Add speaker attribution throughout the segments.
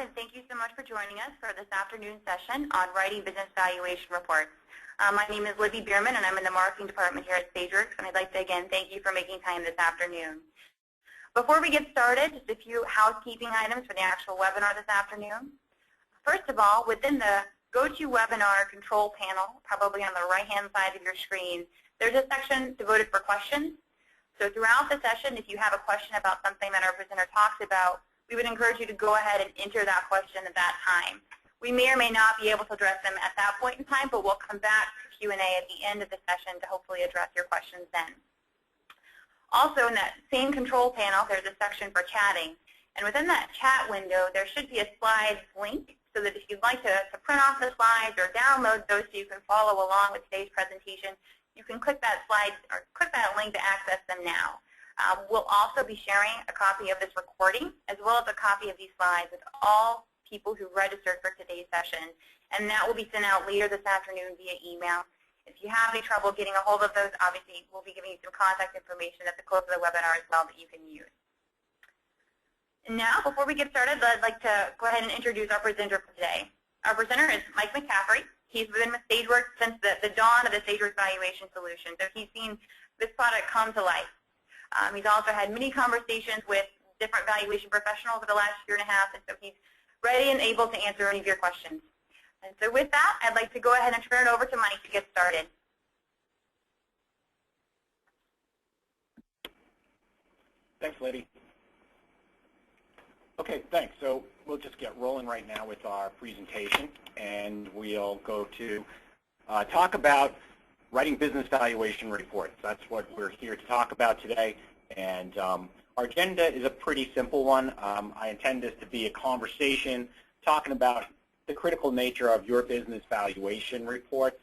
Speaker 1: and thank you so much for joining us for this afternoon session on writing business valuation reports. My name is Libby Bierman, and I'm in the marketing department here at Sageworks, and I'd like to again thank you for making time this afternoon. Before we get started, just a few housekeeping items for the actual webinar this afternoon. First of all, within the GoToWebinar control panel, probably on the right-hand side of your screen, there's a section devoted for questions. So throughout the session, if you have a question about something that our presenter talks about, we would encourage you to go ahead and enter that question at that time. We may or may not be able to address them at that point in time, but we'll come back to Q&A at the end of the session to hopefully address your questions then. Also, in that same control panel, there's a section for chatting. And within that chat window, there should be a slides link so that if you'd like to print off the slides or download those so you can follow along with today's presentation, you can click that slide or click that link to access them now. We'll also be sharing a copy of this recording as well as a copy of these slides with all people who registered for today's session, and that will be sent out later this afternoon via email. If you have any trouble getting a hold of those, obviously we'll be giving you some contact information at the close of the webinar as well that you can use. And now, before we get started, I'd like to go ahead and introduce our presenter for today. Our presenter is Mike McCaffery. He's been with Sageworks since the dawn of the Sageworks valuation solution, so he's seen this product come to life. He's also had many conversations with different valuation professionals over the last year and a half, and so he's ready and able to answer any of your questions. And so with that, I'd like to go ahead and turn it over to Mike to get started.
Speaker 2: Thanks, Liddy. Okay, thanks. So we'll just get rolling right now with our presentation, and we'll go to talk about writing business valuation reports. That's what we're here to talk about today. And our agenda is a pretty simple one. I intend this to be a conversation talking about the critical nature of your business valuation reports.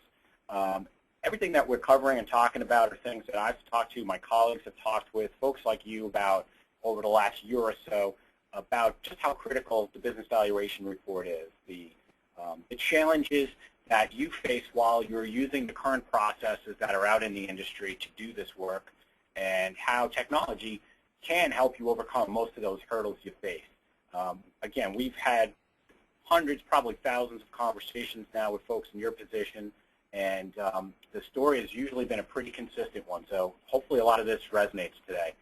Speaker 2: Everything that we're covering and talking about are things that I've talked to, my colleagues have talked with, folks like you about over the last year or so, about just how critical the business valuation report is, the challenges that you face while you're using the current processes that are out in the industry to do this work, and how technology can help you overcome most of those hurdles you face. Again, we've had hundreds, probably thousands of conversations now with folks in your position, and the story has usually been a pretty consistent one, so hopefully a lot of this resonates today.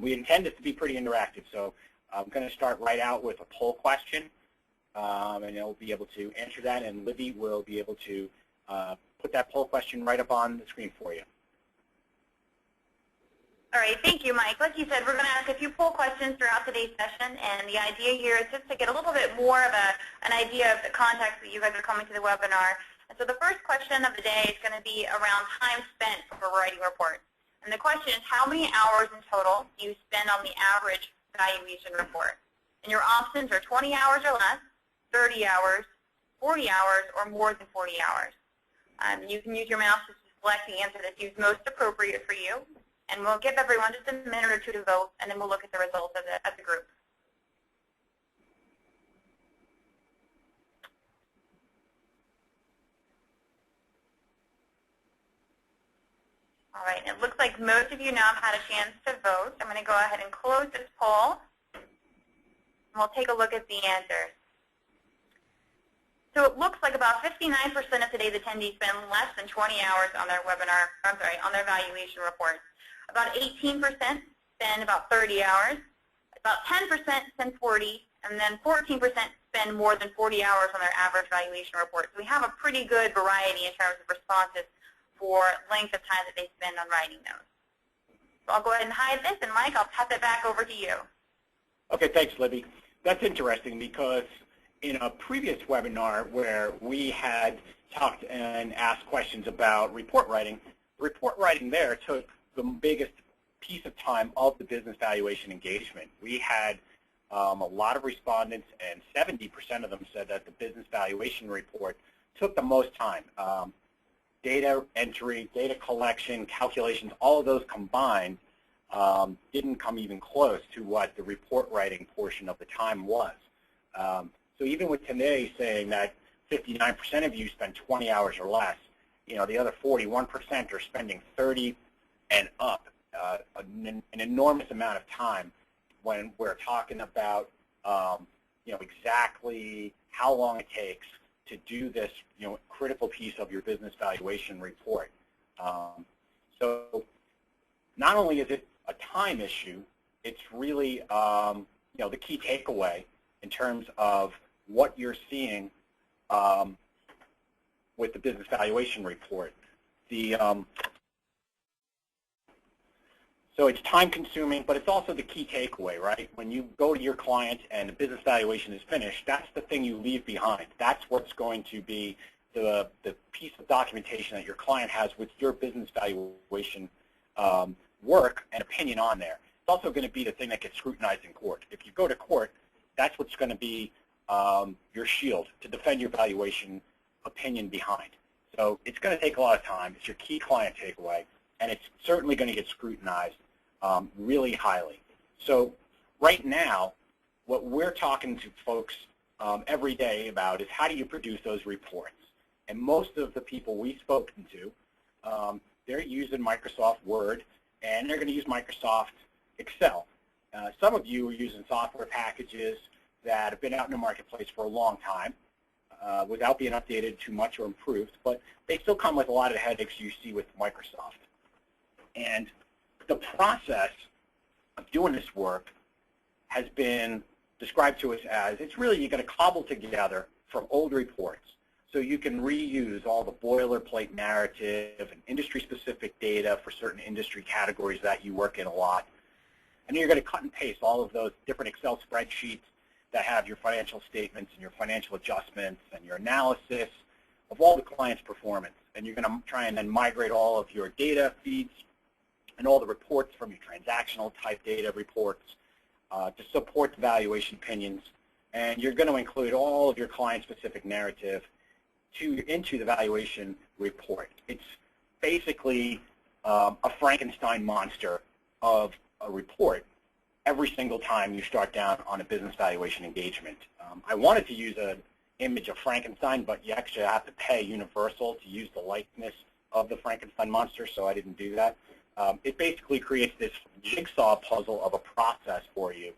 Speaker 2: We intend it to be pretty interactive, so I'm going to start right out with a poll question, and you'll be able to answer that, and Libby will be able to put that poll question right up on the screen for you.
Speaker 1: All right, thank you, Mike. Like you said, we're going to ask a few poll questions throughout today's session, and the idea here is just to get a little bit more of an idea of the context that you guys are coming to the webinar. And so the first question of the day is going to be around time spent for writing reports. And the question is, how many hours in total do you spend on the average valuation report? And your options are 20 hours or less, 30 hours, 40 hours, or more than 40 hours. You can use your mouse to select the answer that's used most appropriate for you. And we'll give everyone just a minute or two to vote, and then we'll look at the results of the group. All right, it looks like most of you now have had a chance to vote. I'm going to go ahead and close this poll, and we'll take a look at the answers. So it looks like about 59% of today's attendees spend less than 20 hours on their on their valuation reports. About 18% spend about 30 hours, about 10% spend 40, and then 14% spend more than 40 hours on their average valuation report. So we have a pretty good variety in terms of responses for length of time that they spend on writing those. So I'll go ahead and hide this, and Mike, I'll pass it back over to you.
Speaker 2: Okay, thanks, Libby. That's interesting because in a previous webinar where we had talked and asked questions about report writing there took the biggest piece of time of the business valuation engagement. We had a lot of respondents, and 70% of them said that the business valuation report took the most time. Data entry, data collection, calculations, all of those combined didn't come even close to what the report writing portion of the time was. So even with today saying that 59% of you spend 20 hours or less, you know, the other 41% are spending 30 and up, an enormous amount of time when we're talking about exactly how long it takes to do this, critical piece of your business valuation report. So not only is it a time issue, it's really, the key takeaway in terms of what you're seeing with the business valuation report. So it's time-consuming, but it's also the key takeaway, right? When you go to your client and the business valuation is finished, that's the thing you leave behind. That's what's going to be the piece of documentation that your client has with your business valuation work and opinion on there. It's also going to be the thing that gets scrutinized in court. If you go to court, that's what's going to be your shield to defend your valuation opinion behind. So it's going to take a lot of time. It's your key client takeaway, and it's certainly going to get scrutinized really highly. So right now, what we're talking to folks every day about is how do you produce those reports? And most of the people we've spoken to, they're using Microsoft Word, and they're going to use Microsoft Excel. Some of you are using software packages that have been out in the marketplace for a long time without being updated too much or improved, but they still come with a lot of the headaches you see with Microsoft. And the process of doing this work has been described to us as, it's really you're going to cobble together from old reports so you can reuse all the boilerplate narrative and industry-specific data for certain industry categories that you work in a lot. And you're going to cut and paste all of those different Excel spreadsheets that have your financial statements and your financial adjustments and your analysis of all the client's performance. And you're going to try and then migrate all of your data feeds and all the reports from your transactional type data reports to support the valuation opinions. And you're going to include all of your client-specific narrative into the valuation report. It's basically a Frankenstein monster of a report every single time you start down on a business valuation engagement. I wanted to use an image of Frankenstein, but you actually have to pay Universal to use the likeness of the Frankenstein monster, so I didn't do that. It basically creates this jigsaw puzzle of a process for you,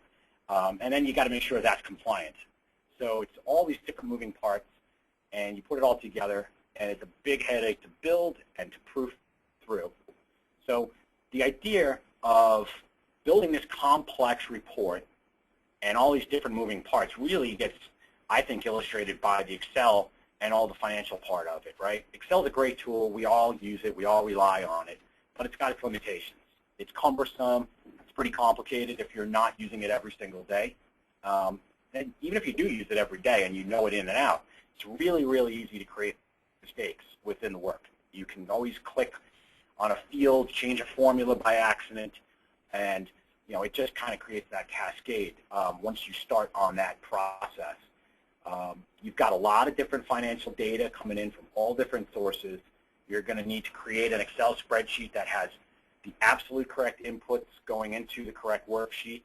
Speaker 2: and then you got to make sure that's compliant. So it's all these different moving parts, and you put it all together, and it's a big headache to build and to proof through. So the idea of building this complex report and all these different moving parts really gets, I think, illustrated by the Excel and all the financial part of it, right? Excel is a great tool. We all use it. We all rely on it. But it's got its limitations. It's cumbersome. It's pretty complicated if you're not using it every single day. And even if you do use it every day and you know it in and out, it's really, really easy to create mistakes within the work. You can always click on a field, change a formula by accident, and it just kind of creates that cascade once you start on that process. You've got a lot of different financial data coming in from all different sources. You're going to need to create an Excel spreadsheet that has the absolute correct inputs going into the correct worksheets,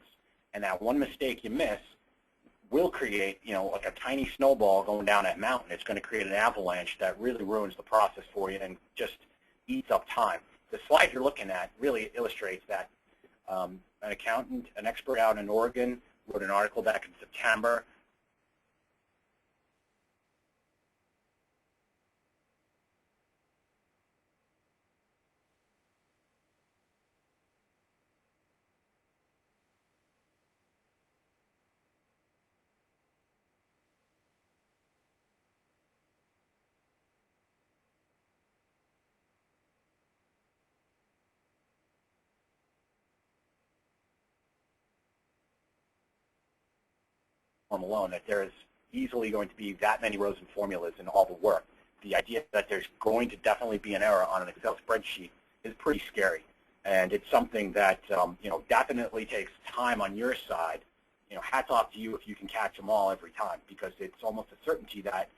Speaker 2: and that one mistake you miss will create, like a tiny snowball going down that mountain. It's going to create an avalanche that really ruins the process for you and just eats up time. The slide you're looking at really illustrates that. An accountant, an expert out in Oregon, wrote an article back in September. Alone, that there's easily going to be that many rows and formulas in all the work. The idea that there's going to definitely be an error on an Excel spreadsheet is pretty scary, and it's something that definitely takes time on your side. Hats off to you if you can catch them all every time, because it's almost a certainty that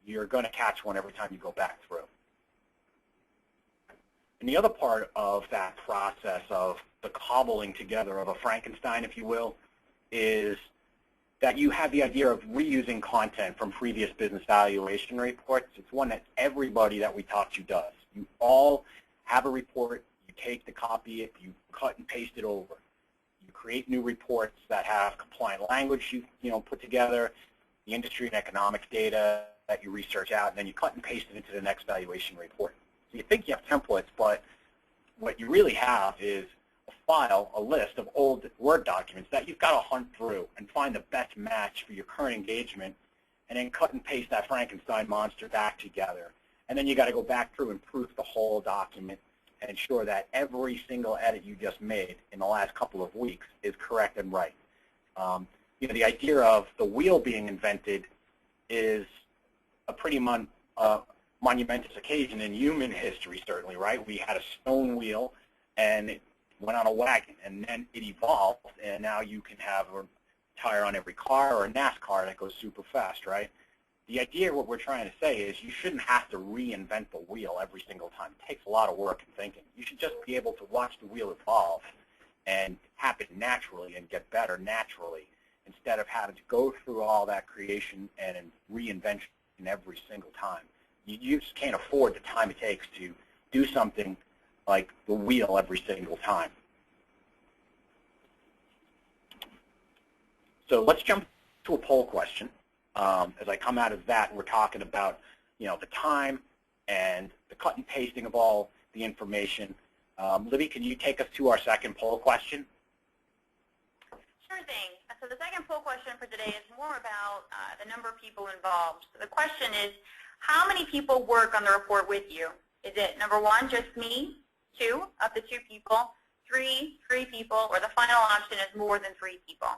Speaker 2: you're going to catch one every time you go back through. And the other part of that process of the cobbling together of a Frankenstein, if you will, is that you have the idea of reusing content from previous business valuation reports. It's one that everybody that we talk to does. You all have a report, you take the copy, you cut and paste it over. You create new reports that have compliant language you put together, the industry and economics data that you research out, and then you cut and paste it into the next valuation report. So you think you have templates, but what you really have is a file, a list of old Word documents that you've got to hunt through and find the best match for your current engagement, and then cut and paste that Frankenstein monster back together. And then you got to go back through and proof the whole document and ensure that every single edit you just made in the last couple of weeks is correct and right. The idea of the wheel being invented is a pretty monumentous occasion in human history, certainly, right? We had a stone wheel, and it went on a wagon, and then it evolved, and now you can have a tire on every car or a NASCAR that goes super fast, right? The idea, what we're trying to say is you shouldn't have to reinvent the wheel every single time. It takes a lot of work and thinking. You should just be able to watch the wheel evolve and happen naturally and get better naturally instead of having to go through all that creation and reinvention every single time. You just can't afford the time it takes to do something like the wheel every single time. So let's jump to a poll question. As I come out of that, we're talking about, the time and the cut and pasting of all the information. Libby, can you take us to our second poll question?
Speaker 1: Sure thing. So the second poll question for today is more about the number of people involved. So the question is, how many people work on the report with you? Is it number 1, just me, 2, up to 2 people, 3, 3 people, or the final option is more than 3 people?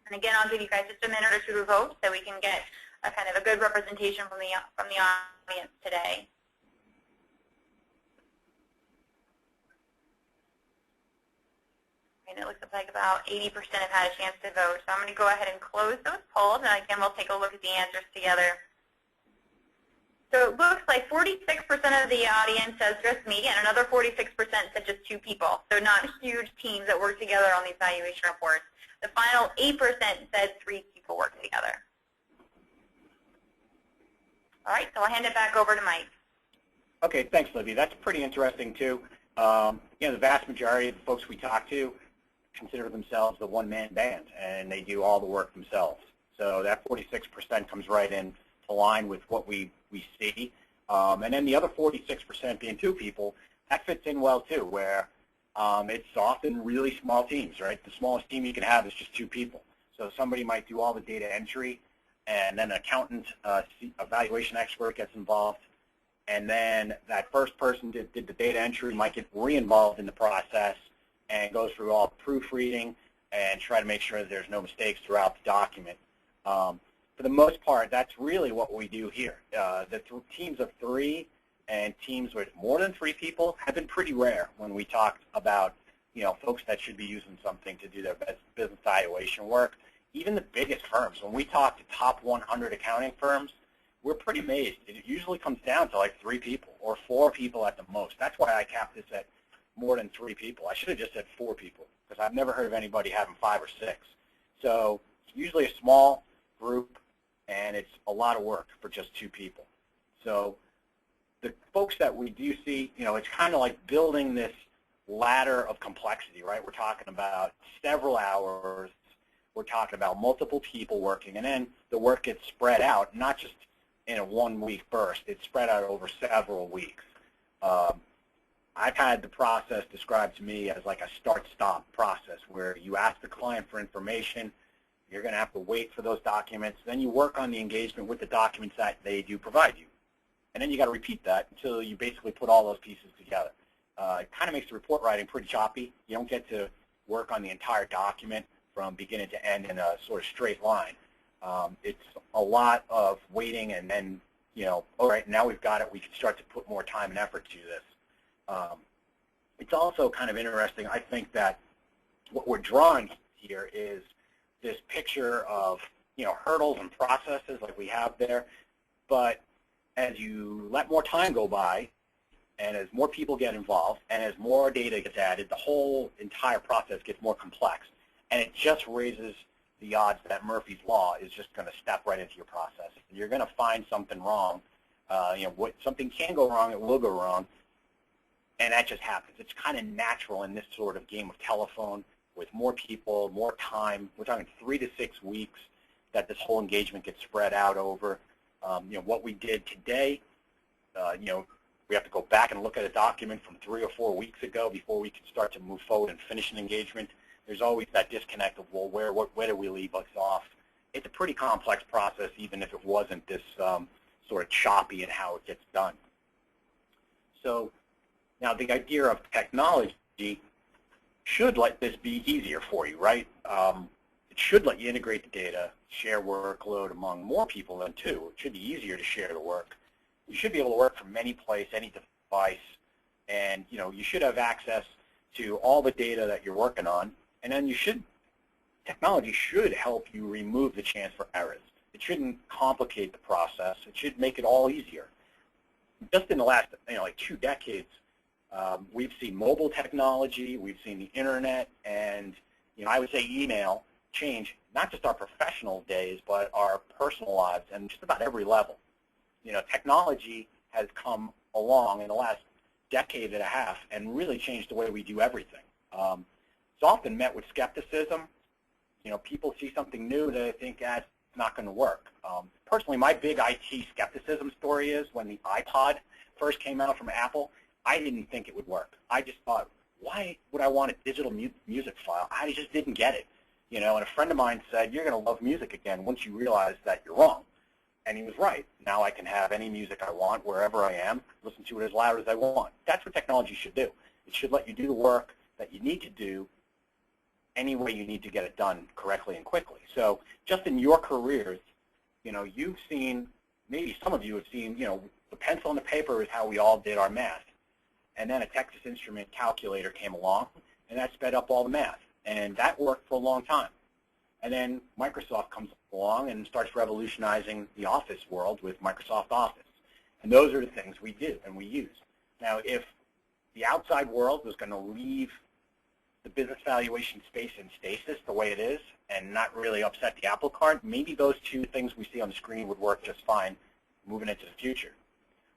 Speaker 1: And again, I'll give you guys just a minute or 2 to vote so we can get a kind of a good representation from the audience today. And it looks like about 80% have had a chance to vote. So I'm going to go ahead and close those polls, and again, we'll take a look at the answers together. So it looks like 46% of the audience says just me, and another 46% said just 2 people. So not huge teams that work together on these valuation reports. The final 8% said 3 people work together. All right, so I'll hand it back over to Mike.
Speaker 2: Okay, thanks, Libby. That's pretty interesting, too. The vast majority of the folks we talk to consider themselves the one-man band, and they do all the work themselves. So that 46% comes right in to line with what we see. And then the other 46% being 2 people, that fits in well, too, where it's often really small teams, right? The smallest team you can have is just 2 people. So somebody might do all the data entry, and then an accountant, a valuation expert gets involved, and then that first person did the data entry might get re-involved in the process and go through all the proofreading and try to make sure that there's no mistakes throughout the document. For the most part, that's really what we do here. The teams of 3 and teams with more than 3 people have been pretty rare when we talk about folks that should be using something to do their business valuation work. Even the biggest firms, when we talk to top 100 accounting firms, we're pretty amazed. It usually comes down to like 3 people or 4 people at the most. That's why I capped this at more than 3 people. I should have just said 4 people because I've never heard of anybody having 5 or 6. So it's usually a small group, and it's a lot of work for just 2 people. So the folks that we do see, it's kind of like building this ladder of complexity, right? We're talking about several hours. We're talking about multiple people working, and then the work gets spread out, not just in a 1-week burst. It's spread out over several weeks. I've had the process described to me as like a start-stop process where you ask the client for information, you're going to have to wait for those documents, then you work on the engagement with the documents that they do provide you. And then you got to repeat that until you basically put all those pieces together. It kind of makes the report writing pretty choppy. You don't get to work on the entire document from beginning to end in a sort of straight line. It's a lot of waiting, and then, all right, now we've got it. We can start to put more time and effort to this. It's also kind of interesting, I think, that what we're drawing here is this picture of, hurdles and processes like we have there. But as you let more time go by, and as more people get involved, and as more data gets added, the whole entire process gets more complex. And it just raises the odds that Murphy's Law is just going to step right into your process. You're going to find something wrong. Something can go wrong, it will go wrong, and that just happens. It's kind of natural in this sort of game of telephone with more people, more time. We're talking 3 to 6 weeks that this whole engagement gets spread out over. What we did today, we have to go back and look at a document from 3 or 4 weeks ago before we can start to move forward and finish an engagement. There's always that disconnect of, well, where do we leave us off? It's a pretty complex process, even if it wasn't this sort of choppy in how it gets done. So now the idea of technology should let this be easier for you, right? It should let you integrate the data, share workload among more people than two. It should be easier to share the work. You should be able to work from any place, any device, and you should have access to all the data that you're working on. And then technology should help you remove the chance for errors. It shouldn't complicate the process. It should make it all easier. Just in the last, like 2 decades, we've seen mobile technology, we've seen the internet, and I would say email change not just our professional days, but our personal lives and just about every level. Technology has come along in the last decade and a half and really changed the way we do everything. It's often met with skepticism. People see something new that they think that's not going to work. Personally, my big IT skepticism story is when the iPod first came out from Apple, I didn't think it would work. I just thought, why would I want a digital music file? I just didn't get it. And a friend of mine said, you're going to love music again once you realize that you're wrong. And he was right. Now I can have any music I want wherever I am, listen to it as loud as I want. That's what technology should do. It should let you do the work that you need to do any way you need to get it done correctly and quickly. So just in your careers, you've seen, maybe some of you have seen, the pencil and the paper is how we all did our math. And then a Texas Instrument calculator came along, and that sped up all the math. And that worked for a long time. And then Microsoft comes along and starts revolutionizing the office world with Microsoft Office. And those are the things we do and we use. Now, if the outside world was going to leave the business valuation space in stasis the way it is and not really upset the apple cart, maybe those 2 things we see on the screen would work just fine moving into the future.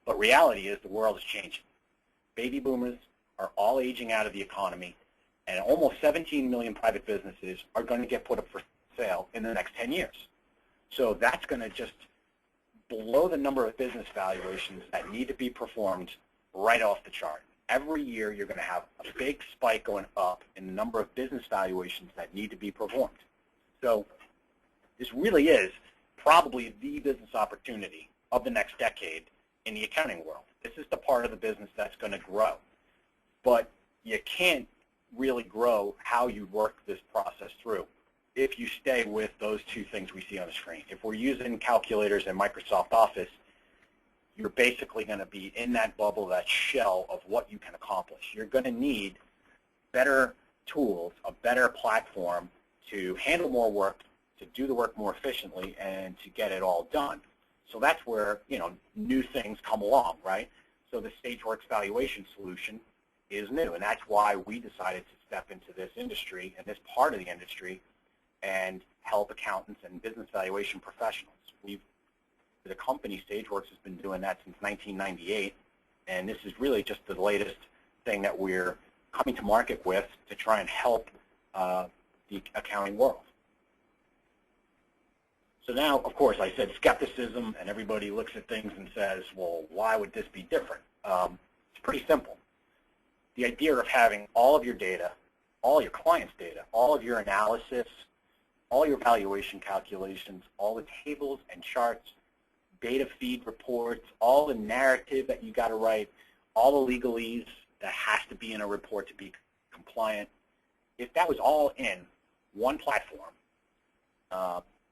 Speaker 2: But reality is the world is changing. Baby boomers are all aging out of the economy, and almost 17 million private businesses are going to get put up for sale in the next 10 years. So that's going to just blow the number of business valuations that need to be performed right off the chart. Every year you're going to have a big spike going up in the number of business valuations that need to be performed. So this really is probably the business opportunity of the next decade in the accounting world. This is the part of the business that's going to grow. But you can't really grow how you work this process through if you stay with those 2 things we see on the screen. If we're using calculators in Microsoft Office, you're basically going to be in that bubble, that shell of what you can accomplish. You're going to need better tools, a better platform to handle more work, to do the work more efficiently, and to get it all done. So that's where new things come along, right? So the Sageworks valuation solution is new, and that's why we decided to step into this industry and this part of the industry and help accountants and business valuation professionals. The company, Sageworks, has been doing that since 1998, and this is really just the latest thing that we're coming to market with to try and help the accounting world. So now, of course, I said skepticism, and everybody looks at things and says, well, why would this be different? It's pretty simple. The idea of having all of your data, all your clients' data, all of your analysis, all your valuation calculations, all the tables and charts, data feed reports, all the narrative that you got to write, all the legalese that has to be in a report to be compliant. If that was all in one platform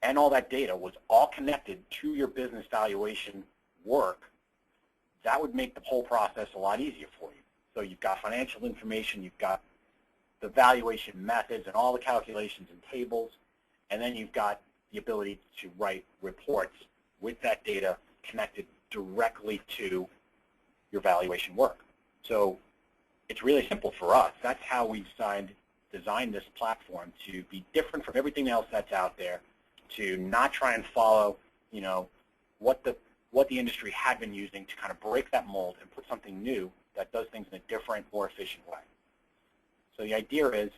Speaker 2: and all that data was all connected to your business valuation work, that would make the whole process a lot easier for you. So you've got financial information, you've got the valuation methods and all the calculations and tables, and then you've got the ability to write reports with that data connected directly to your valuation work. So it's really simple for us. That's how we designed this platform, to be different from everything else that's out there, to not try and follow, what the industry had been using, to kind of break that mold and put something new that does things in a different, more efficient way. So the idea is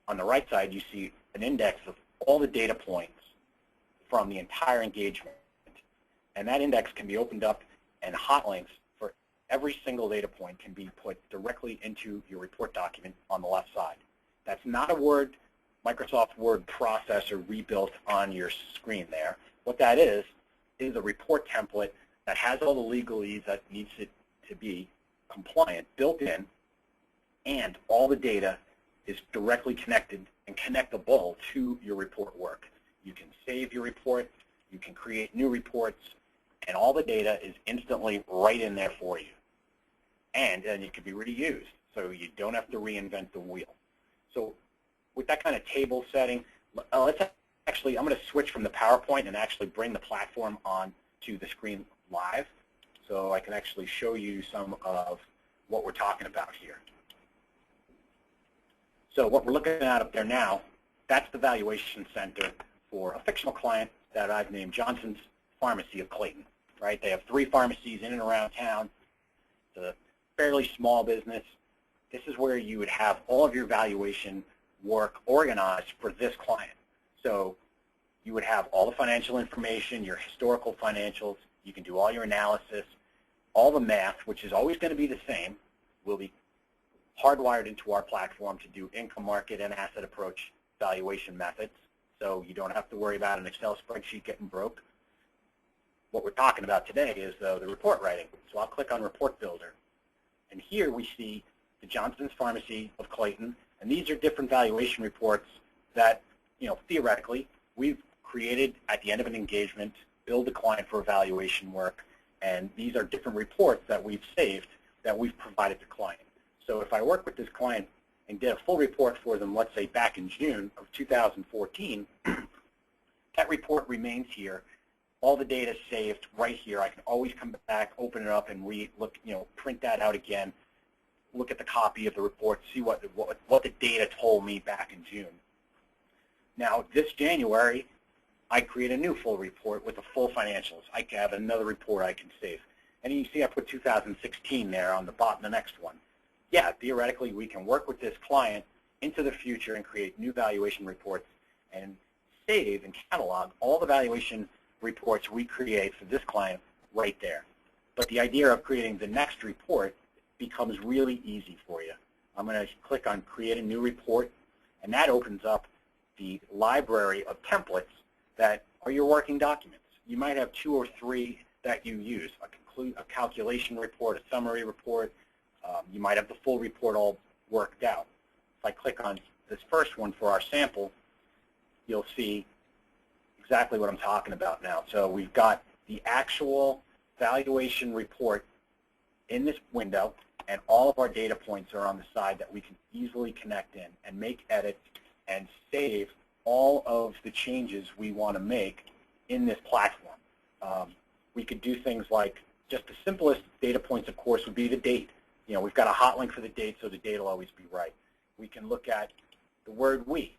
Speaker 2: on the right side, you see an index of all the data points from the entire engagement. And that index can be opened up, and hot links for every single data point can be put directly into your report document on the left side. That's not a Microsoft Word processor rebuilt on your screen there. What that is a report template that has all the legalese that needs it to be compliant built in, and all the data is directly connected and connectable to your report work. You can save your report, you can create new reports, and all the data is instantly right in there for you. And it can be reused, so you don't have to reinvent the wheel. So with that kind of table setting, I'm going to switch from the PowerPoint and actually bring the platform on to the screen live, so I can actually show you some of what we're talking about here. So what we're looking at up there now, that's the Valuation Center for a fictional client that I've named Johnson's Pharmacy of Clayton. Right? They have 3 pharmacies in and around town. It's a fairly small business. This is where you would have all of your valuation work organized for this client. So you would have all the financial information, your historical financials. You can do all your analysis. All the math, which is always going to be the same, will be hardwired into our platform to do income, market, and asset approach valuation methods. So you don't have to worry about an Excel spreadsheet getting broke. What we're talking about today is the report writing. So I'll click on Report Builder. And here we see the Johnson's Pharmacy of Clayton. And these are different valuation reports that, theoretically, we've created at the end of an engagement, build a client for evaluation work. And these are different reports that we've saved that we've provided to client. So if I work with this client and did a full report for them, let's say back in June of 2014, that report remains here. All the data is saved right here. I can always come back, open it up, and print that out again, look at the copy of the report, see what the data told me back in June. Now, this January, I create a new full report with the full financials. I have another report I can save. And you see I put 2016 there on the bottom, the next one. Yeah, theoretically, we can work with this client into the future and create new valuation reports and save and catalog all the valuation reports we create for this client right there. But the idea of creating the next report becomes really easy for you. I'm going to click on Create a New Report, and that opens up the library of templates that are your working documents. You might have 2 or 3 that you use, a calculation report, a summary report. You might have the full report all worked out. If I click on this first one for our sample, you'll see exactly what I'm talking about now. So we've got the actual valuation report in this window, and all of our data points are on the side that we can easily connect in and make edits and save all of the changes we want to make in this platform. We could do things like, just the simplest data points, of course, would be the date. We've got a hot link for the date, so the date will always be right. We can look at the word we.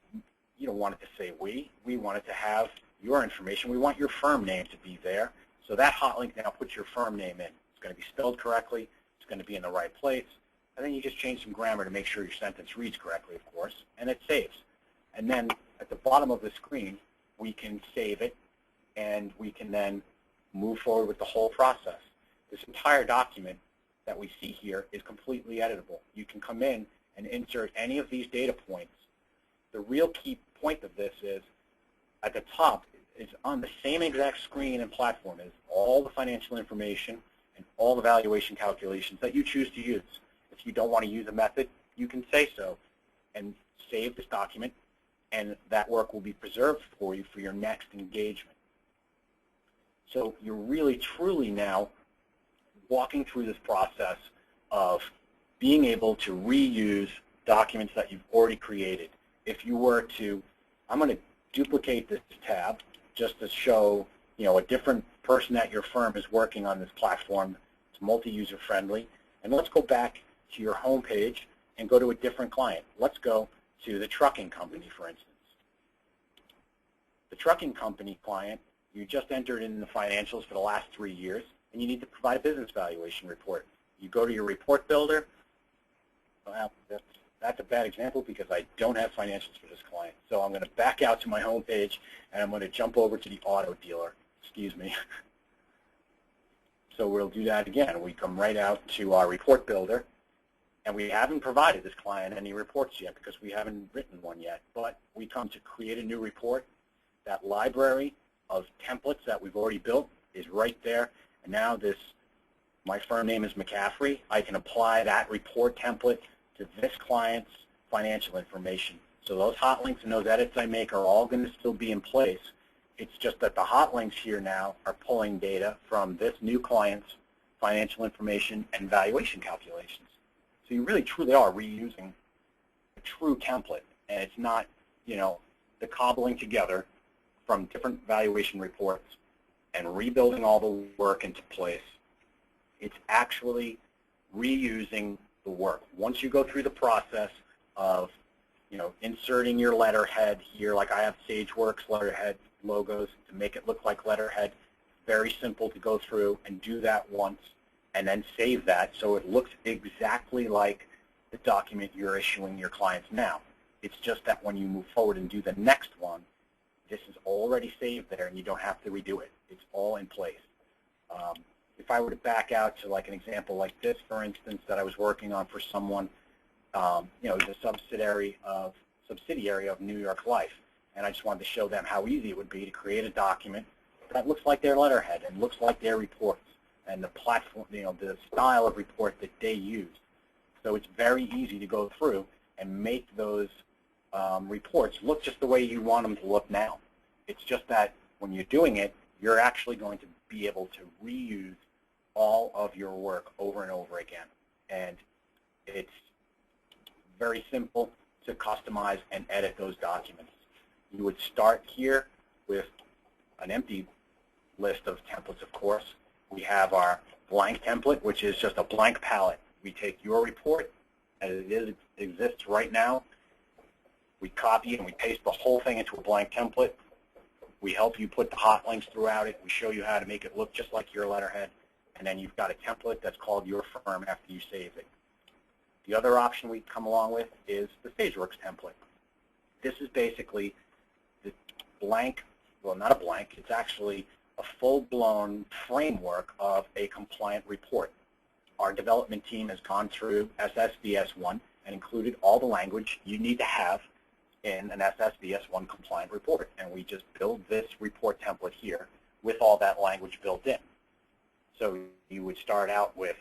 Speaker 2: You don't want it to say we. We want it to have your information. We want your firm name to be there. So that hot link now puts your firm name in. It's going to be spelled correctly. It's going to be in the right place. And then you just change some grammar to make sure your sentence reads correctly, of course, and it saves. And then at the bottom of the screen, we can save it, and we can then move forward with the whole process. This entire document that we see here is completely editable. You can come in and insert any of these data points. The real key point of this is at the top is on the same exact screen and platform is all the financial information and all the valuation calculations that you choose to use. If you don't want to use a method, you can say so and save this document, and that work will be preserved for you for your next engagement. So you're really, truly now walking through this process of being able to reuse documents that you've already created. If you were to, I'm going to duplicate this tab just to show, a different person at your firm is working on this platform. It's multi-user friendly. And let's go back to your home page and go to a different client. Let's go to the trucking company, for instance. The trucking company client, you just entered in the financials for the last 3 years, and you need to provide a business valuation report. You go to your report builder. Well, that's that's a bad example because I don't have financials for this client. So I'm going to back out to my home page, and I'm going to jump over to the auto dealer. Excuse me. So we'll do that again. We come right out to our report builder, and we haven't provided this client any reports yet because we haven't written one yet. But we come to create a new report. That library of templates that we've already built is right there. And now my firm name is McCaffery. I can apply that report template to this client's financial information. So those hot links and those edits I make are all going to still be in place. It's just that the hot links here now are pulling data from this new client's financial information and valuation calculations. So you really truly are reusing a true template, and it's not, the cobbling together from different valuation reports and rebuilding all the work into place. It's actually reusing the work. Once you go through the process of, inserting your letterhead here, like I have Sageworks letterhead logos to make it look like letterhead, very simple to go through and do that once and then save that so it looks exactly like the document you're issuing your clients now. It's just that when you move forward and do the next one, this is already saved there and you don't have to redo it. It's all in place. If I were to back out to like an example like this, for instance, that I was working on for someone, the subsidiary of New York Life, and I just wanted to show them how easy it would be to create a document that looks like their letterhead and looks like their reports and the platform, the style of report that they use. So it's very easy to go through and make those reports look just the way you want them to look now. It's just that when you're doing it, you're actually going to be able to reuse all of your work over and over again. And it's very simple to customize and edit those documents. You would start here with an empty list of templates, of course. We have our blank template, which is just a blank palette. We take your report as it exists right now. We copy and we paste the whole thing into a blank template. We help you put the hot links throughout it. We show you how to make it look just like your letterhead. And then you've got a template that's called your firm after you save it. The other option we come along with is the Sageworks template. This is basically the blank, well, not a blank, it's actually a full-blown framework of a compliant report. Our development team has gone through SSVS1 and included all the language you need to have in an SSVS1 compliant report. And we just build this report template here with all that language built in. So you would start out with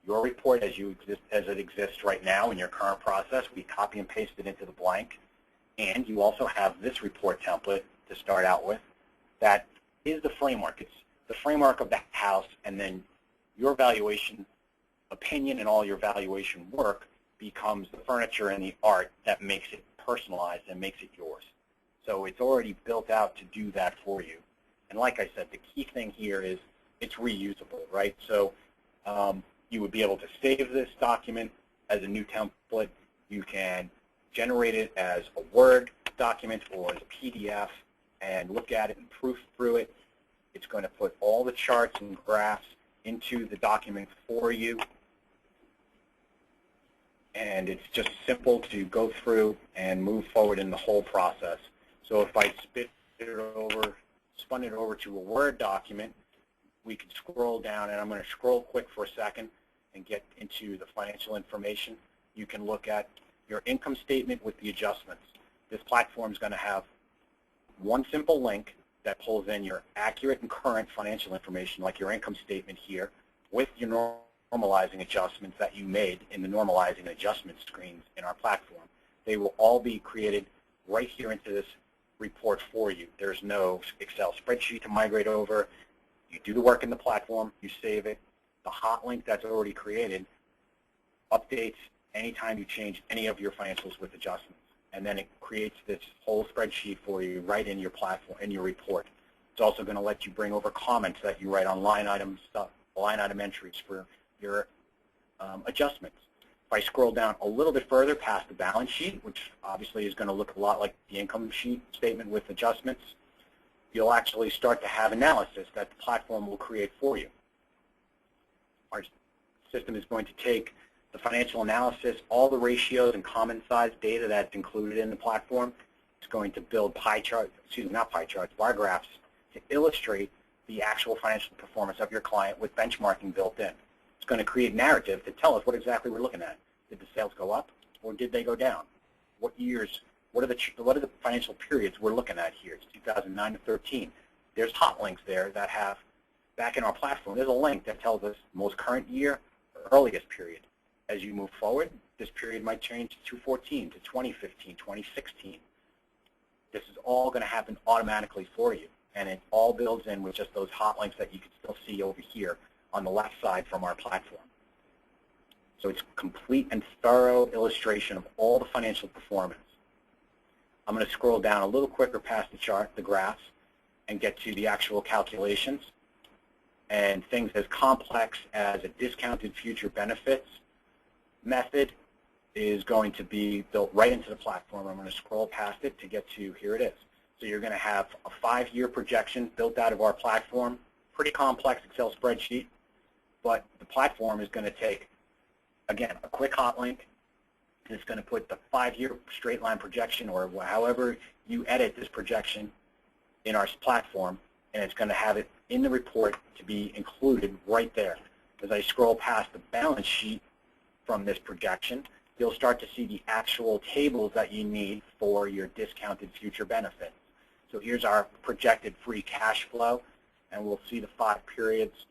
Speaker 2: your report as it exists right now in your current process. We copy and paste it into the blank. And you also have this report template to start out with that is the framework. It's the framework of the house, and then your valuation opinion and all your valuation work becomes the furniture and the art that makes it personalized and makes it yours. So it's already built out to do that for you. And like I said, the key thing here is it's reusable, right? So you would be able to save this document as a new template. You can generate it as a Word document or as a PDF and look at it and proof through it. It's going to put all the charts and graphs into the document for you. And it's just simple to go through and move forward in the whole process. So if I spun it over to a Word document, we can scroll down, and I'm going to scroll quick for a second and get into the financial information. You can look at your income statement with the adjustments. This platform is going to have one simple link that pulls in your accurate and current financial information, like your income statement here, with your normalizing adjustments that you made in the normalizing adjustment screens in our platform. They will all be created right here into this report for you. There's no Excel spreadsheet to migrate over. You do the work in the platform, you save it. The hot link that's already created updates anytime you change any of your financials with adjustments. And then it creates this whole spreadsheet for you right in your platform, in your report. It's also going to let you bring over comments that you write on line item entries for your adjustments. If I scroll down a little bit further past the balance sheet, which obviously is going to look a lot like the income sheet statement with adjustments, you'll actually start to have analysis that the platform will create for you. Our system is going to take the financial analysis, all the ratios and common size data that's included in the platform. It's going to build bar graphs to illustrate the actual financial performance of your client with benchmarking built in. It's going to create narrative to tell us what exactly we're looking at. Did the sales go up or did they go down? What years, what are the financial periods we're looking at here? It's 2009 to 13. There's hot links there that have, back in our platform, there's a link that tells us most current year or earliest period. As you move forward, this period might change to 2014, to 2015, 2016. This is all going to happen automatically for you, and it all builds in with just those hot links that you can still see over here on the left side from our platform. So it's a complete and thorough illustration of all the financial performance. I'm going to scroll down a little quicker past the chart, the graphs, and get to the actual calculations. And things as complex as a discounted future benefits method is going to be built right into the platform. I'm going to scroll past it to get to, here it is. So you're going to have a 5-year projection built out of our platform, pretty complex Excel spreadsheet, but the platform is going to take, again, a quick hot link. It's going to put the 5-year straight line projection, or however you edit this projection, in our platform, and it's going to have it in the report to be included right there. As I scroll past the balance sheet from this projection, you'll start to see the actual tables that you need for your discounted future benefits. So here's our projected free cash flow, and we'll see the 5 periods.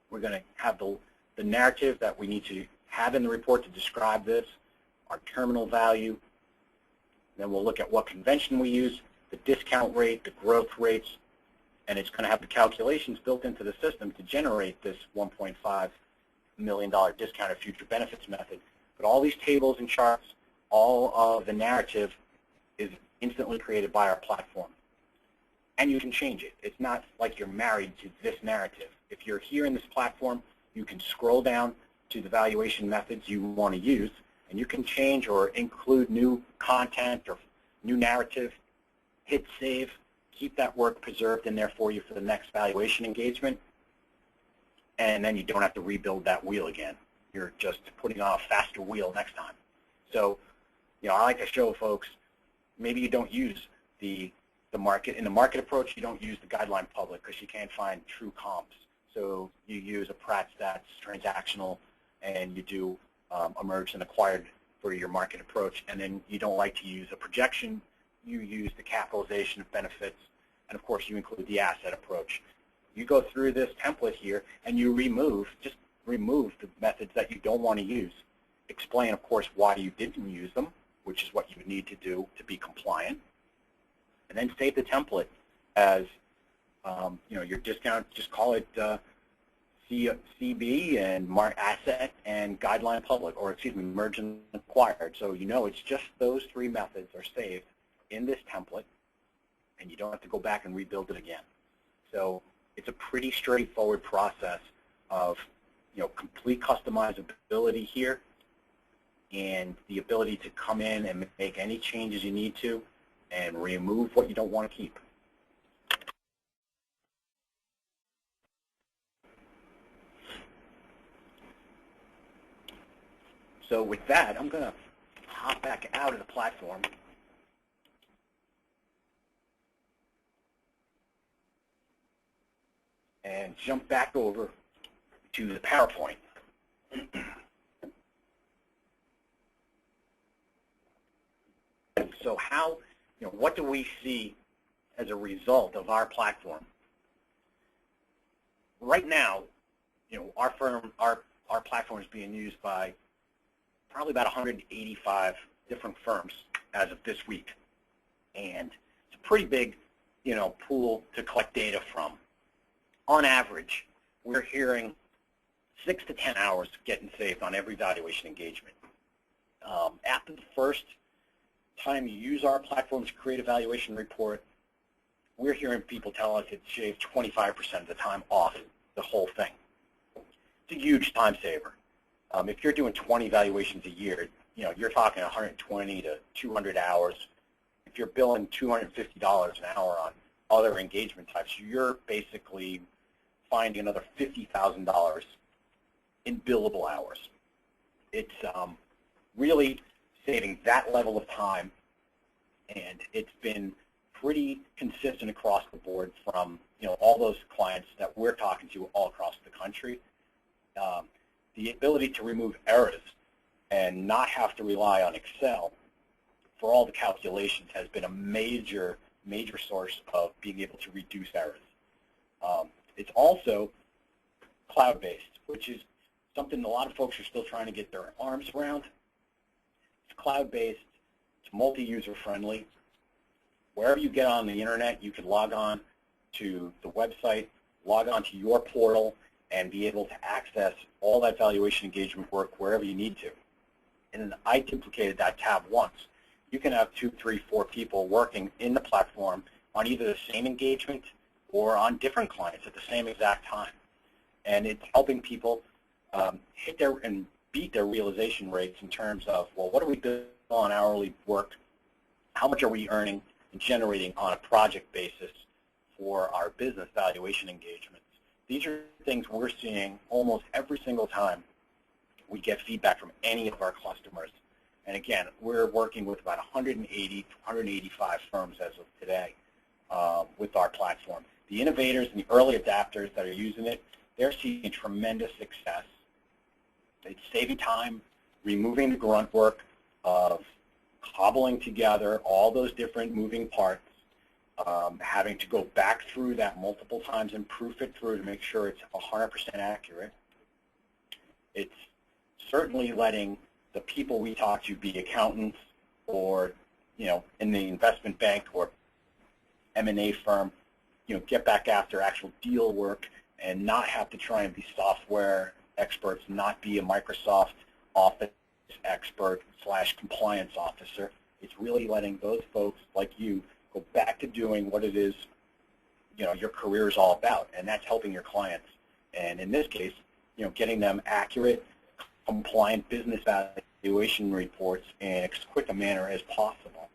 Speaker 2: We're going to have the narrative that we need to have in the report to describe this, our terminal value. Then we'll look at what convention we use, the discount rate, the growth rates, and it's going to have the calculations built into the system to generate this $1.5 million discounted future benefits method. But all these tables and charts, all of the narrative is instantly created by our platform. And you can change it. It's not like you're married to this narrative. If you're here in this platform, you can scroll down to the valuation methods you want to use, and you can change or include new content or new narrative, hit save, keep that work preserved in there for you for the next valuation engagement, and then you don't have to rebuild that wheel again. You're just putting on a faster wheel next time. So, I like to show folks, maybe you don't use the market. In the market approach, you don't use the guideline public because you can't find true comps. So you use a Pratt Stats transactional, and you do emerged and acquired for your market approach. And then you don't like to use a projection. You use the capitalization of benefits, and of course you include the asset approach. You go through this template here, and you just remove the methods that you don't want to use. Explain, of course, why you didn't use them, which is what you would need to do to be compliant. And then save the template as, your discount, just call it CB and asset and guideline public, or excuse me, merge and acquired. So it's just those 3 methods are saved in this template, and you don't have to go back and rebuild it again. So it's a pretty straightforward process of complete customizability here, and the ability to come in and make any changes you need to and remove what you don't want to keep. So with that, I'm going to hop back out of the platform and jump back over to the PowerPoint. So what do we see as a result of our platform? Right now, our platform is being used by probably about 185 different firms as of this week. And it's a pretty big, pool to collect data from. On average, we're hearing 6 to 10 hours getting saved on every valuation engagement. After the first time you use our platform to create a valuation report, we're hearing people tell us it saves 25% of the time off the whole thing. It's a huge time saver. If you're doing 20 valuations a year, you're talking 120 to 200 hours. If you're billing $250 an hour on other engagement types, you're basically finding another $50,000 in billable hours. It's really saving that level of time, and it's been pretty consistent across the board from all those clients that we're talking to all across the country. The ability to remove errors and not have to rely on Excel for all the calculations has been a major source of being able to reduce errors. It's also cloud-based, which is something a lot of folks are still trying to get their arms around. It's cloud-based, it's multi-user friendly. Wherever you get on the internet, you can log on to the website, log on to your portal, and be able to access all that valuation engagement work wherever you need to. And I duplicated that tab once. You can have 2, 3, 4 people working in the platform on either the same engagement or on different clients at the same exact time. And it's helping people hit their and beat their realization rates in terms of, well, what are we doing on hourly work? How much are we earning and generating on a project basis for our business valuation engagements? These are things we're seeing almost every single time we get feedback from any of our customers. And again, we're working with about 180 to 185 firms as of today with our platform. The innovators and the early adapters that are using it, they're seeing tremendous success. It's saving time, removing the grunt work of cobbling together all those different moving parts, having to go back through that multiple times and proof it through to make sure it's 100% accurate. It's certainly letting the people we talk to, be accountants or in the investment bank or M&A firm, get back after actual deal work and not have to try and be software experts, not be a Microsoft Office expert / compliance officer. It's really letting those folks like you go back to doing what it is your career is all about, and that's helping your clients. And in this case, getting them accurate, compliant business valuation reports in as quick a manner as possible.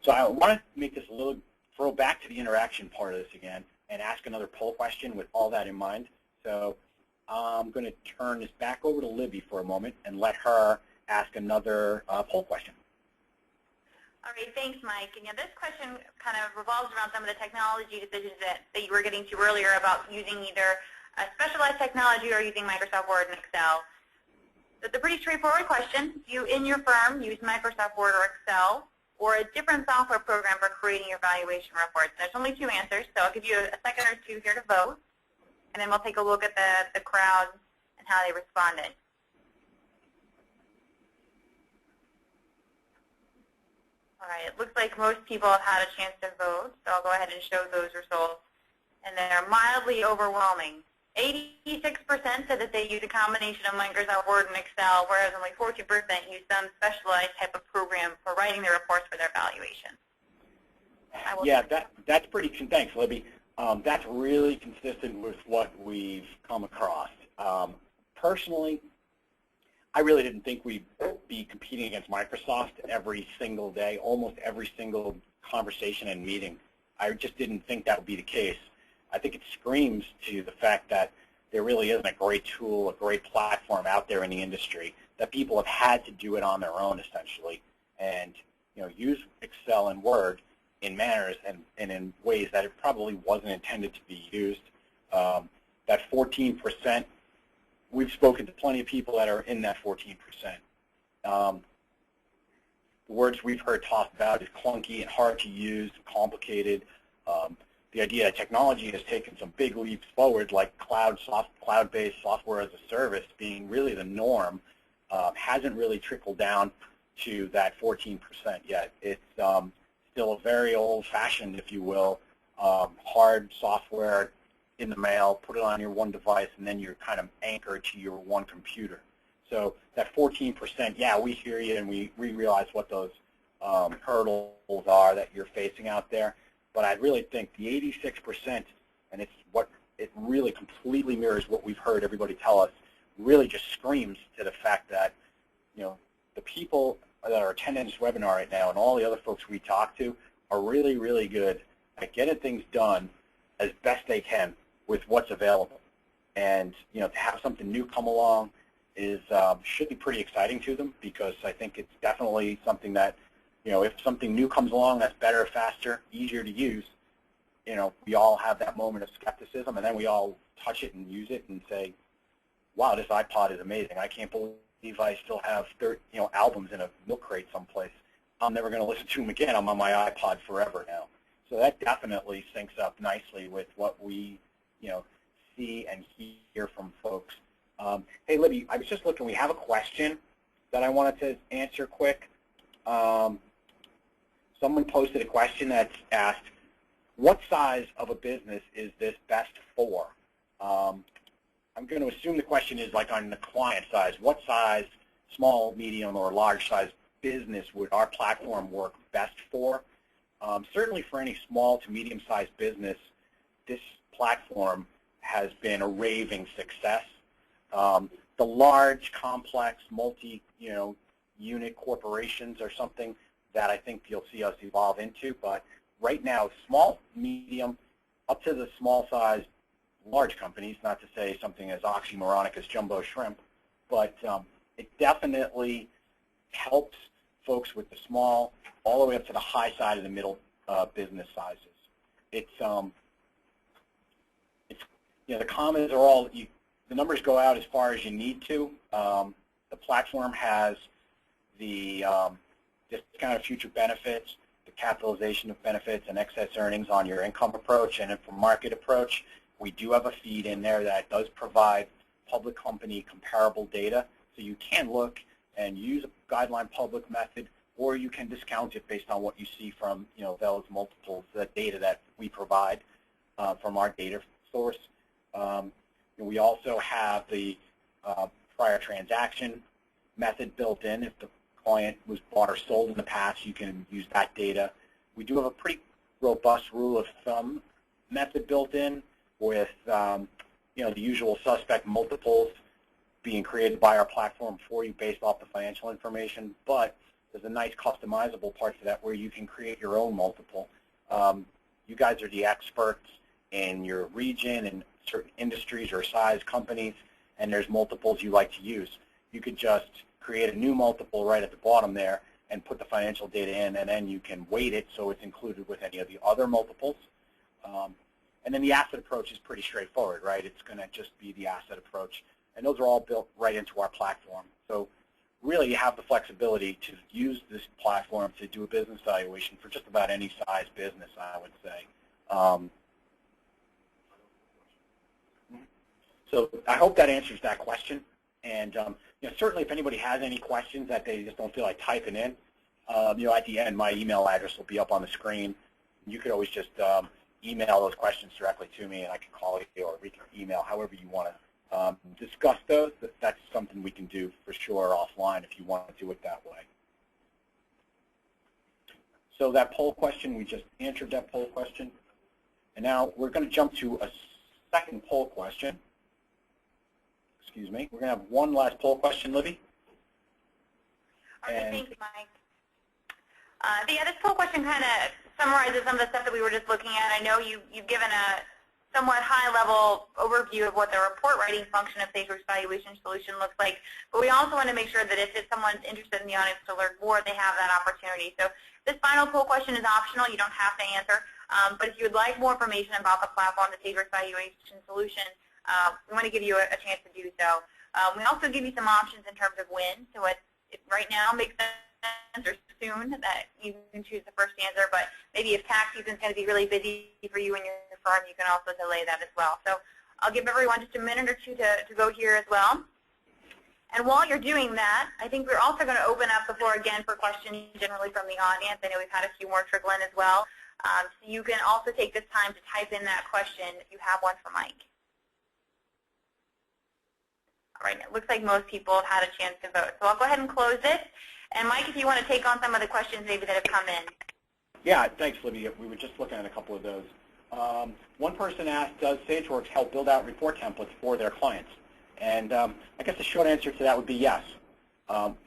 Speaker 2: So I want to make this a little, throw back to the interaction part of this again and ask another poll question with all that in mind. So I'm going to turn this back over to Libby for a moment and let her ask another poll question.
Speaker 1: All right, thanks, Mike. And this question kind of revolves around some of the technology decisions that you were getting to earlier about using either a specialized technology or using Microsoft Word and Excel. So it's a pretty straightforward question. Do you, in your firm, use Microsoft Word or Excel, or a different software program for creating your valuation reports? There's only 2 answers, so I'll give you a second or 2 here to vote, and then we'll take a look at the crowd and how they responded. All right, it looks like most people have had a chance to vote, so I'll go ahead and show those results. And they're mildly overwhelming. 86% said that they use a combination of Microsoft Word and Excel, whereas only 14% use some specialized type of program for writing their reports for their valuation.
Speaker 2: Yeah, that's pretty, thanks, Libby. That's really consistent with what we've come across. Personally, I really didn't think we'd be competing against Microsoft every single day, almost every single conversation and meeting. I just didn't think that would be the case. I think it screams to the fact that there really isn't a great tool, a great platform out there in the industry, that people have had to do it on their own, essentially, and use Excel and Word in manners and in ways that it probably wasn't intended to be used. That 14%, we've spoken to plenty of people that are in that 14%. The words we've heard talked about is clunky and hard to use, complicated. The idea that technology has taken some big leaps forward, like cloud-based software as a service being really the norm, hasn't really trickled down to that 14% yet. It's still a very old-fashioned, if you will, hard software in the mail, put it on your one device, and then you're kind of anchored to your one computer. So that 14%, yeah, we hear you, and we realize what those hurdles are that you're facing out there. But I really think the 86%, and it's what it really completely mirrors what we've heard everybody tell us, really just screams to the fact that the people that are attending this webinar right now and all the other folks we talk to are really, really good at getting things done as best they can with what's available. And to have something new come along, is should be pretty exciting to them, because I think it's definitely something that, if something new comes along that's better, faster, easier to use, we all have that moment of skepticism, and then we all touch it and use it and say, wow, this iPod is amazing. I can't believe I still have albums in a milk crate someplace. I'm never going to listen to them again. I'm on my iPod forever now. So that definitely syncs up nicely with what we see and hear from folks. Hey, Libby, I was just looking. We have a question that I wanted to answer quick. Someone posted a question that's asked, what size of a business is this best for? I'm going to assume the question is like on the client size. What size, small, medium, or large size business would our platform work best for? Certainly for any small to medium-sized business, this platform has been a raving success. The large, complex, multi-unit corporations are something that I think you'll see us evolve into. But right now, small, medium, up to the small-sized, large companies, not to say something as oxymoronic as jumbo shrimp, but it definitely helps folks with the small all the way up to the high side of the middle business sizes. It's the comments are all, the numbers go out as far as you need to. The platform has the discounted future benefits, the capitalization of benefits and excess earnings on your income approach and for market approach. We do have a feed in there that does provide public company comparable data, so you can look and use a guideline public method, or you can discount it based on what you see from those multiples, the data that we provide from our data source. We also have the prior transaction method built in. If the client was bought or sold in the past, you can use that data. We do have a pretty robust rule of thumb method built in with the usual suspect multiples being created by our platform for you based off the financial information, but there's a nice customizable part to that where you can create your own multiple. You guys are the experts in your region and certain industries or size companies, and there's multiples you like to use. You could just create a new multiple right at the bottom there and put the financial data in, and then you can weight it so it's included with any of the other multiples. And then the asset approach is pretty straightforward, right? It's going to just be the asset approach. And those are all built right into our platform. So really you have the flexibility to use this platform to do a business valuation for just about any size business, I would say. So I hope that answers that question. And certainly if anybody has any questions that they just don't feel like typing in, at the end my email address will be up on the screen. You could always just email those questions directly to me, and I can call you or we can email, however you want to discuss those. That's something we can do for sure offline if you want to do it that way. So that poll question, we just answered that poll question. And now we're going to jump to a second poll question. Excuse me. We're going to have one last poll question, Libby.
Speaker 1: Okay, thanks, Mike. This poll question kind of summarizes some of the stuff that we were just looking at. I know you've given a somewhat high-level overview of what the report writing function of Sageworks Valuation Solution looks like, but we also want to make sure that if someone's interested in the audience to learn more, they have that opportunity. So this final poll question is optional. You don't have to answer, but if you would like more information about the platform, the Sageworks Valuation Solution, we want to give you a chance to do so. We also give you some options in terms of when. So it right now makes sense, or soon, that you can choose the first answer, but maybe if tax season is going to be really busy for you and your firm, you can also delay that as well. So I'll give everyone just a minute or two to go here as well. And while you're doing that, I think we're also going to open up the floor again for questions generally from the audience. I know we've had a few more trickle in as well. So you can also take this time to type in that question if you have one for Mike. All right, it looks like most people have had a chance to vote. So I'll go ahead and close it. And Mike, if you want to take on some of the questions maybe that have come in.
Speaker 2: Yeah, thanks, Libby. We were just looking at a couple of those. One person asked, does Sageworks help build out report templates for their clients? And I guess the short answer to that would be yes.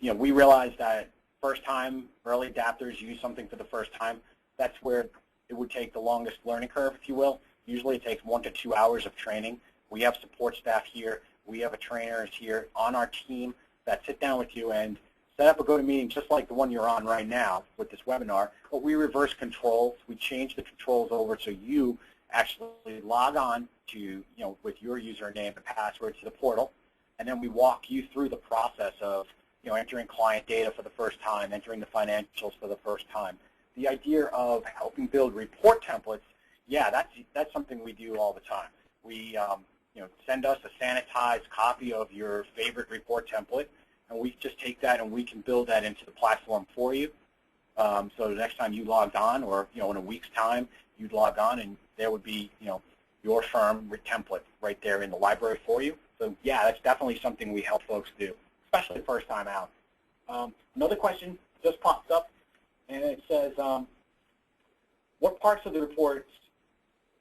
Speaker 2: We realize that first-time early adapters use something for the first time. That's where it would take the longest learning curve, if you will. Usually it takes 1 to 2 hours of training. We have support staff here We have a trainers here on our team that sit down with you and set up a GoToMeeting just like the one you're on right now with this webinar, but we reverse controls. We change the controls over so you actually log on to, with your username and password to the portal, and then we walk you through the process of, entering client data for the first time, entering the financials for the first time. The idea of helping build report templates, yeah, that's something we do all the time. We, send us a sanitized copy of your favorite report template, and we just take that and we can build that into the platform for you. So the next time you logged on, or in a week's time, you'd log on and there would be, your firm template right there in the library for you. So yeah, that's definitely something we help folks do, especially the first time out. Another question just popped up, and it says, what parts of the reports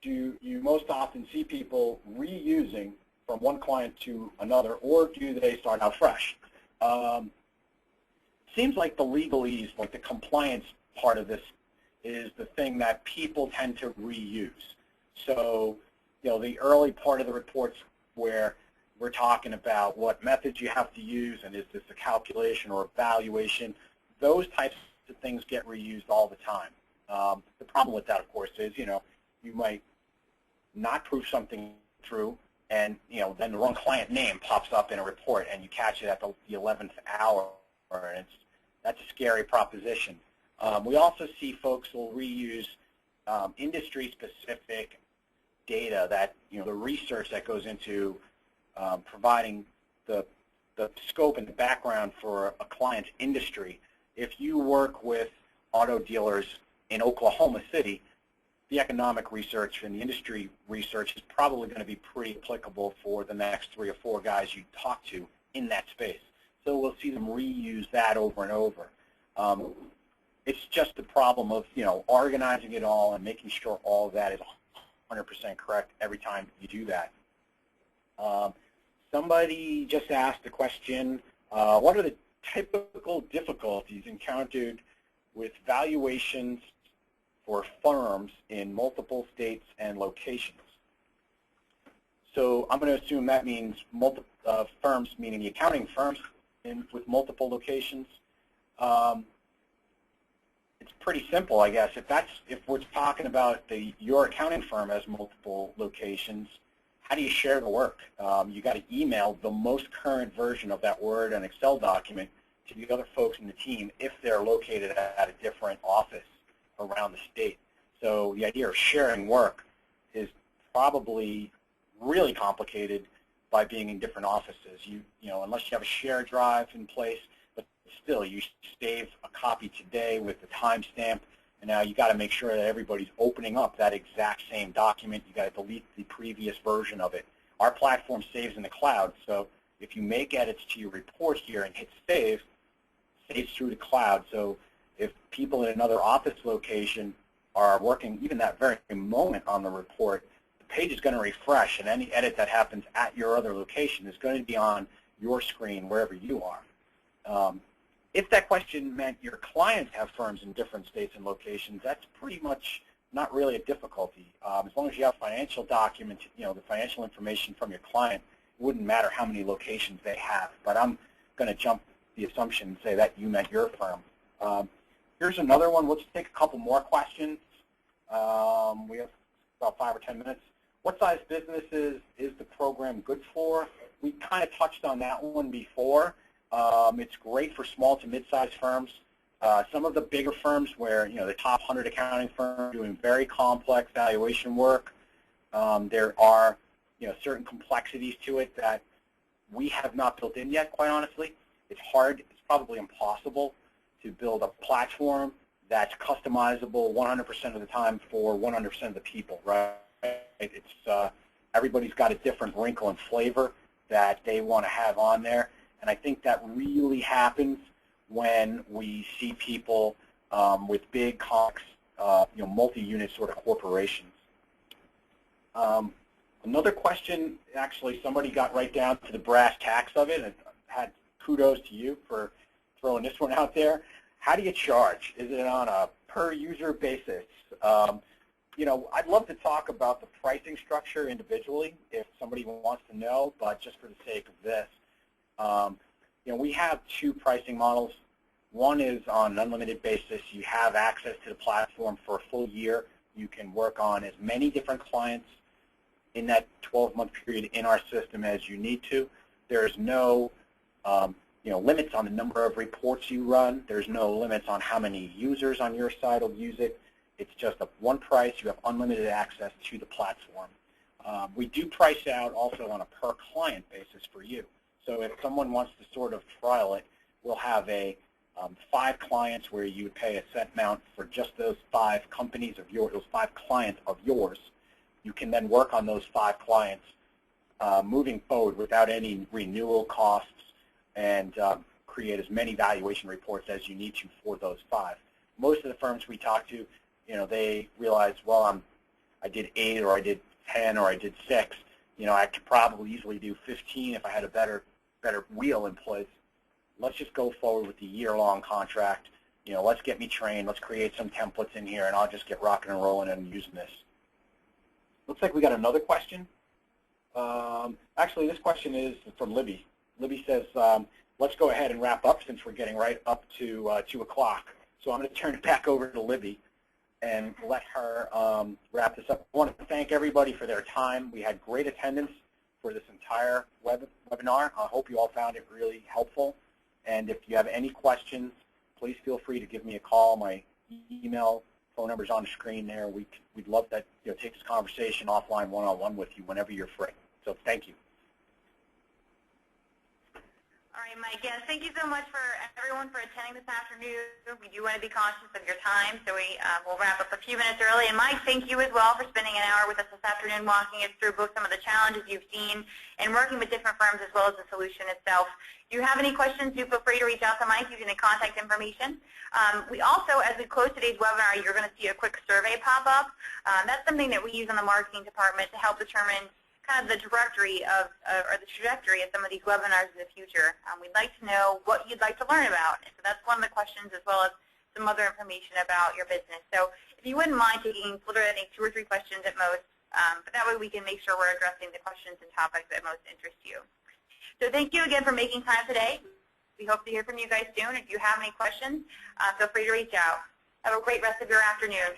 Speaker 2: do you most often see people reusing from one client to another, or do they start out fresh? Seems like the legalese, like the compliance part of this, is the thing that people tend to reuse. So, the early part of the reports where we're talking about what methods you have to use and is this a calculation or a valuation, those types of things get reused all the time. The problem with that, of course, is, you might not prove something true, and, then the wrong client name pops up in a report and you catch it at the 11th hour, and that's a scary proposition. We also see folks will reuse industry-specific data that, the research that goes into providing the scope and the background for a client's industry. If you work with auto dealers in Oklahoma City, the economic research and the industry research is probably going to be pretty applicable for the next 3 or 4 guys you talk to in that space. So we'll see them reuse that over and over. It's just the problem of, organizing it all and making sure all of that is 100% correct every time you do that. Somebody just asked a question, what are the typical difficulties encountered with valuations for firms in multiple states and locations? So I'm going to assume that means firms, meaning the accounting firms with multiple locations. It's pretty simple, I guess. If we're talking about your accounting firm has multiple locations, how do you share the work? You got to email the most current version of that Word and Excel document to the other folks in the team if they're located at a different office around the state. So the idea of sharing work is probably really complicated by being in different offices. Unless you have a shared drive in place, but still you save a copy today with the timestamp, and now you got to make sure that everybody's opening up that exact same document. You got to delete the previous version of it. Our platform saves in the cloud, so if you make edits to your report here and hit save, it saves through the cloud. So if people in another office location are working even that very moment on the report, the page is going to refresh, and any edit that happens at your other location is going to be on your screen wherever you are. If that question meant your clients have firms in different states and locations, that's pretty much not really a difficulty. As long as you have financial documents, the financial information from your client, it wouldn't matter how many locations they have. But I'm going to jump the assumption and say that you meant your firm. Here's another one. Let's take a couple more questions. We have about 5 or 10 minutes. What size businesses is the program good for? We kind of touched on that one before. It's great for small to mid-sized firms. Some of the bigger firms where, the top 100 accounting firms doing very complex valuation work, there are, certain complexities to it that we have not built in yet, quite honestly. It's hard. It's probably impossible to build a platform that's customizable 100% of the time for 100% of the people, right? It's everybody's got a different wrinkle and flavor that they want to have on there. And I think that really happens when we see people with big, complex, multi-unit sort of corporations. Another question, actually, somebody got right down to the brass tacks of it, and had kudos to you for throwing this one out there. How do you charge? Is it on a per-user basis? I'd love to talk about the pricing structure individually if somebody wants to know, but just for the sake of this, we have two pricing models. One is on an unlimited basis. You have access to the platform for a full year. You can work on as many different clients in that 12-month period in our system as you need to. There's no limits on the number of reports you run. There's no limits on how many users on your side will use it. It's just one price. You have unlimited access to the platform. We do price out also on a per client basis for you. So if someone wants to sort of trial it, we'll have 5 clients where you would pay a set amount for just those 5 companies of yours, those 5 clients of yours. You can then work on those 5 clients moving forward without any renewal costs and create as many valuation reports as you need to for those 5. Most of the firms we talk to, they realize, well, I did 8 or I did 10 or I did 6. I could probably easily do 15 if I had a better wheel in place. Let's just go forward with the year-long contract. Let's get me trained. Let's create some templates in here, and I'll just get rocking and rolling and using this. Looks like we got another question. Actually, this question is from Libby. Libby says, let's go ahead and wrap up since we're getting right up to 2 o'clock. So I'm going to turn it back over to Libby and let her wrap this up. I want to thank everybody for their time. We had great attendance for this entire webinar. I hope you all found it really helpful. And if you have any questions, please feel free to give me a call. My email, phone number is on the screen there. We'd love to take this conversation offline one-on-one with you whenever you're free. So thank you.
Speaker 1: All right, Mike. Yes, thank you so much for everyone for attending this afternoon. We do want to be conscious of your time, so we'll wrap up a few minutes early. And Mike, thank you as well for spending an hour with us this afternoon, walking us through both some of the challenges you've seen and working with different firms as well as the solution itself. If you have any questions, do feel free to reach out to Mike using the contact information. We also, as we close today's webinar, you're going to see a quick survey pop up. That's something that we use in the marketing department to help determine kind of the directory of, or the trajectory of some of these webinars in the future. We'd like to know what you'd like to learn about. And so that's one of the questions, as well as some other information about your business. So if you wouldn't mind taking literally 2 or 3 questions at most, but that way we can make sure we're addressing the questions and topics that most interest you. So thank you again for making time today. We hope to hear from you guys soon. If you have any questions, feel free to reach out. Have a great rest of your afternoon.